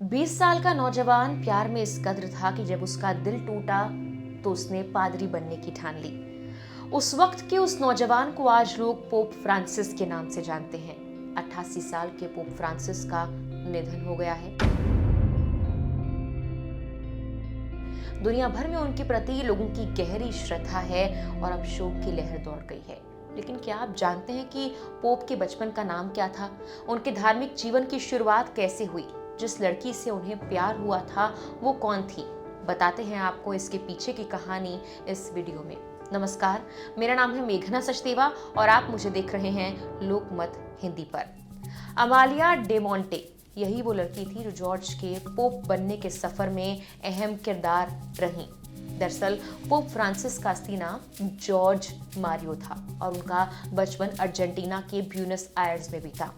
20 साल का नौजवान प्यार में इस कद्र था कि जब उसका दिल टूटा तो उसने पादरी बनने की ठान ली। उस वक्त के उस नौजवान को आज लोग पोप फ्रांसिस के नाम से जानते हैं। 88 साल के पोप फ्रांसिस का निधन हो गया है। दुनिया भर में उनके प्रति लोगों की गहरी श्रद्धा है और अब शोक की लहर दौड़ गई है। लेकिन क्या आप जानते हैं कि पोप के बचपन का नाम क्या था? उनके धार्मिक जीवन की शुरुआत कैसे हुई? जिस लड़की से उन्हें प्यार हुआ था वो कौन थी? बताते हैं आपको इसके पीछे की कहानी इस वीडियो में। नमस्कार, मेरा नाम है मेघना सचदेवा और आप मुझे देख रहे हैं लोकमत हिंदी पर। अमालिया डे मोंटे यही वो लड़की थी जो जॉर्ज के पोप बनने के सफर में अहम किरदार रही। दरअसल पोप फ्रांसिस का असली नाम जॉर्ज मारियो था और उनका बचपन अर्जेंटीना के ब्यूनस आयर्स में बीता।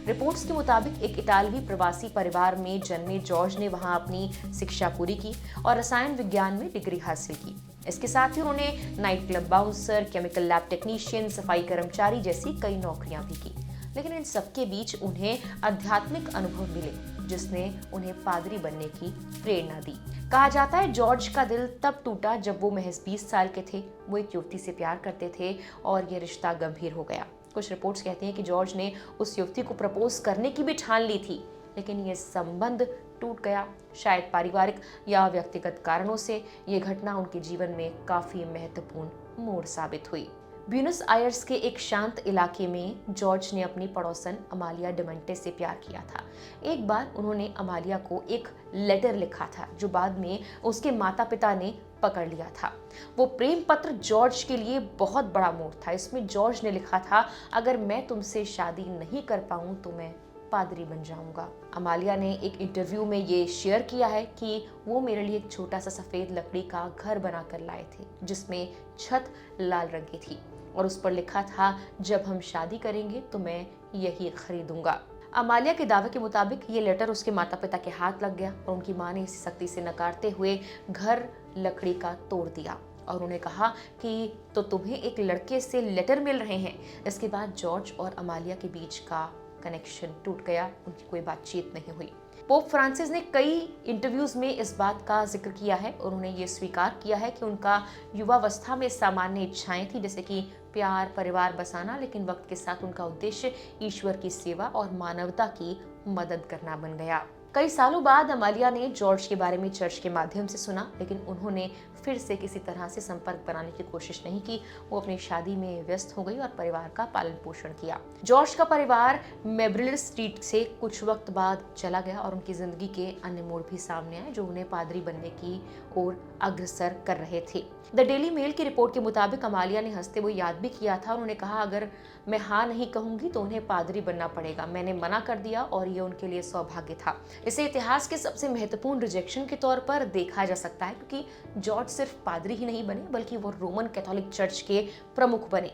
रिपोर्ट्स के मुताबिक एक इतालवी प्रवासी परिवार में जन्मे जॉर्ज ने वहां अपनी शिक्षा पूरी की और रसायन विज्ञान में डिग्री हासिल की। इसके साथ ही उन्होंने night club bouncer, chemical lab technician, सफाई कर्मचारी जैसी कई नौकरियां भी की। लेकिन इन सबके बीच उन्हें आध्यात्मिक अनुभव मिले जिसने उन्हें पादरी बनने की प्रेरणा दी। कहा जाता है जॉर्ज का दिल तब टूटा जब वो महज 20 साल के थे। वो एक युवती से प्यार करते थे और ये रिश्ता गंभीर हो गया। कुछ रिपोर्ट्स कहती हैं कि जॉर्ज ने उस युवती को प्रपोज करने की भी ठान ली थी, लेकिन ये संबंध टूट गया। शायद पारिवारिक या व्यक्तिगत कारणों से ये घटना उनके जीवन में काफी महत्वपूर्ण मोड़ साबित हुई। ब्यूनस आयर्स के एक शांत इलाके में जॉर्ज ने अपनी पड़ोसन अमालिया डेमंटे से प्यार किया था। एक बार उन्होंने अमालिया को एक लेटर लिखा था जो बाद में उसके माता पिता ने पकड़ लिया था। वो प्रेम पत्र जॉर्ज के लिए बहुत बड़ा मोड़ था। इसमें जॉर्ज ने लिखा था, अगर मैं तुमसे शादी नहीं कर पाऊं तो मैं पादरी बन जाऊंगा। अमालिया ने एक इंटरव्यू में ये शेयर किया है कि वो मेरे लिए एक छोटा सा सफेद लकड़ी का घर बनाकर लाए थे जिसमें छत लाल रंग की थी और उस पर लिखा था, जब हम शादी करेंगे तो मैं यही खरीदूंगा। अमालिया के दावे के मुताबिक ये लेटर उसके माता पिता के हाथ लग गया और उनकी मां ने इसे सख्ती से नकारते हुए घर लकड़ी का तोड़ दिया और उन्हें कहा कि तो तुम्हें एक लड़के से लेटर मिल रहे हैं। इसके बाद जॉर्ज और अमालिया के बीच का कनेक्शन टूट गया, उनकी कोई बातचीत नहीं हुई। पोप फ्रांसिस ने कई इंटरव्यूज में इस बात का जिक्र किया है और उन्होंने ये स्वीकार किया है कि उनका युवावस्था में सामान्य इच्छाएं थी जैसे कि प्यार, परिवार बसाना, लेकिन वक्त के साथ उनका उद्देश्य ईश्वर की सेवा और मानवता की मदद करना बन गया। कई सालों बाद अमालिया ने जॉर्ज के बारे में चर्च के माध्यम से सुना, लेकिन उन्होंने फिर से किसी तरह से संपर्क बनाने की कोशिश नहीं की। वो अपनी शादी में व्यस्त हो गई और परिवार का पालन पोषण किया। जॉर्ज का परिवार मेब्रिल स्ट्रीट से कुछ वक्त बाद चला गया और उनकी जिंदगी के अन्य मोड़ भी सामने आए जो उन्हें पादरी बनने की ओर अग्रसर कर रहे थे। द डेली मेल की रिपोर्ट के मुताबिक अमालिया ने हंसते हुए याद भी किया था। उन्होंने कहा, अगर मैं हाँ नहीं कहूंगी तो उन्हें पादरी बनना पड़ेगा। मैंने मना कर दिया और ये उनके लिए सौभाग्य था। इसे इतिहास के सबसे महत्वपूर्ण रिजेक्शन के तौर पर देखा जा सकता है क्योंकि जॉर्ज सिर्फ पादरी ही नहीं बने बल्कि वो रोमन कैथोलिक चर्च के प्रमुख बने।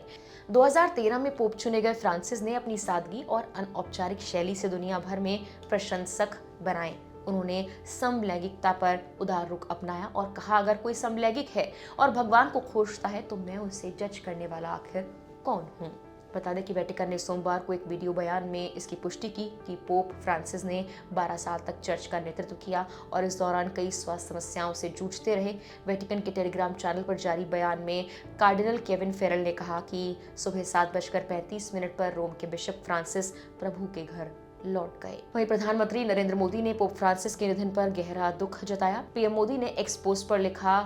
2013 में पोप चुने गए फ्रांसिस ने अपनी सादगी और अनौपचारिक शैली से दुनिया भर में प्रशंसक बनाए। उन्होंने समलैंगिकता पर उदार रुख अपनाया और कहा, अगर कोई समलैंगिक है और भगवान को खोजता है तो मैं उसे जज करने वाला आखिर कौन हूँ। बता दें कि वेटिकन ने सोमवार को एक वीडियो बयान में इसकी पुष्टि की कि पोप फ्रांसिस ने 12 साल तक चर्च का नेतृत्व किया और इस दौरान कई स्वास्थ्य समस्याओं से जूझते रहे। वेटिकन के टेलीग्राम चैनल पर जारी बयान में कार्डिनल केविन फेरल ने कहा कि सुबह 7:35 पर रोम के बिशप फ्रांसिस प्रभु के घर लौट गए। वहीं प्रधानमंत्री नरेंद्र मोदी ने पोप फ्रांसिस के निधन पर गहरा दुख जताया। पीएम मोदी ने एक्स पोस्ट पर लिखा,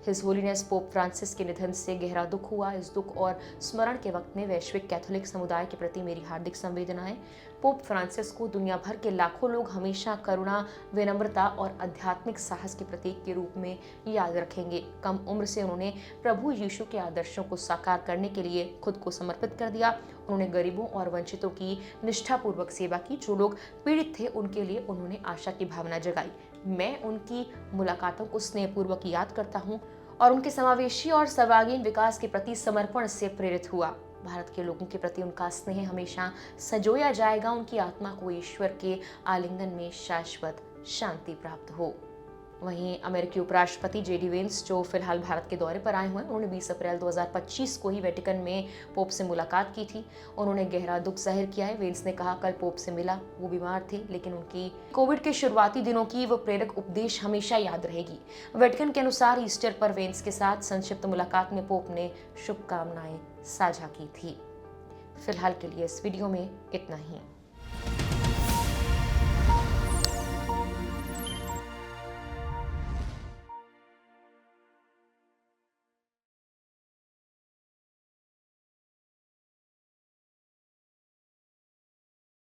हिज होलीनेस पोप फ्रांसिस के निधन से गहरा दुख हुआ। इस दुख और स्मरण के वक्त में वैश्विक कैथोलिक समुदाय के प्रति मेरी हार्दिक संवेदनाएं। पोप फ्रांसिस को दुनिया भर के लाखों लोग हमेशा करुणा, विनम्रता और आध्यात्मिक साहस के प्रतीक के रूप में याद रखेंगे। कम उम्र से उन्होंने प्रभु यीशु के आदर्शों को साकार करने के लिए खुद को समर्पित कर दिया। उन्होंने गरीबों और वंचितों की निष्ठापूर्वक सेवा की। जो लोग पीड़ित थे उनके लिए उन्होंने आशा की भावना जगाई। मैं उनकी मुलाकातों को स्नेहपूर्वक याद करता हूँ और उनके समावेशी और सर्वांगीण विकास के प्रति समर्पण से प्रेरित हुआ। भारत के लोगों के प्रति उनका स्नेह हमेशा संजोया जाएगा। उनकी आत्मा को ईश्वर के आलिंगन में शाश्वत शांति प्राप्त हो। वहीं अमेरिकी उपराष्ट्रपति जेडी वेंस, जो फिलहाल भारत के दौरे पर आए हुए हैं, उन्होंने 20 अप्रैल 2025 को ही वेटिकन में पोप से मुलाकात की थी। उन्होंने गहरा दुख जाहिर किया है। वेंस ने कहा, कल पोप से मिला, वो बीमार थे, लेकिन उनकी कोविड के शुरुआती दिनों की वो प्रेरक उपदेश हमेशा याद रहेगी। वेटिकन के अनुसार ईस्टर पर वेंस के साथ संक्षिप्त मुलाकात में पोप ने शुभकामनाएं साझा की थी। फिलहाल के लिए इस वीडियो में इतना ही।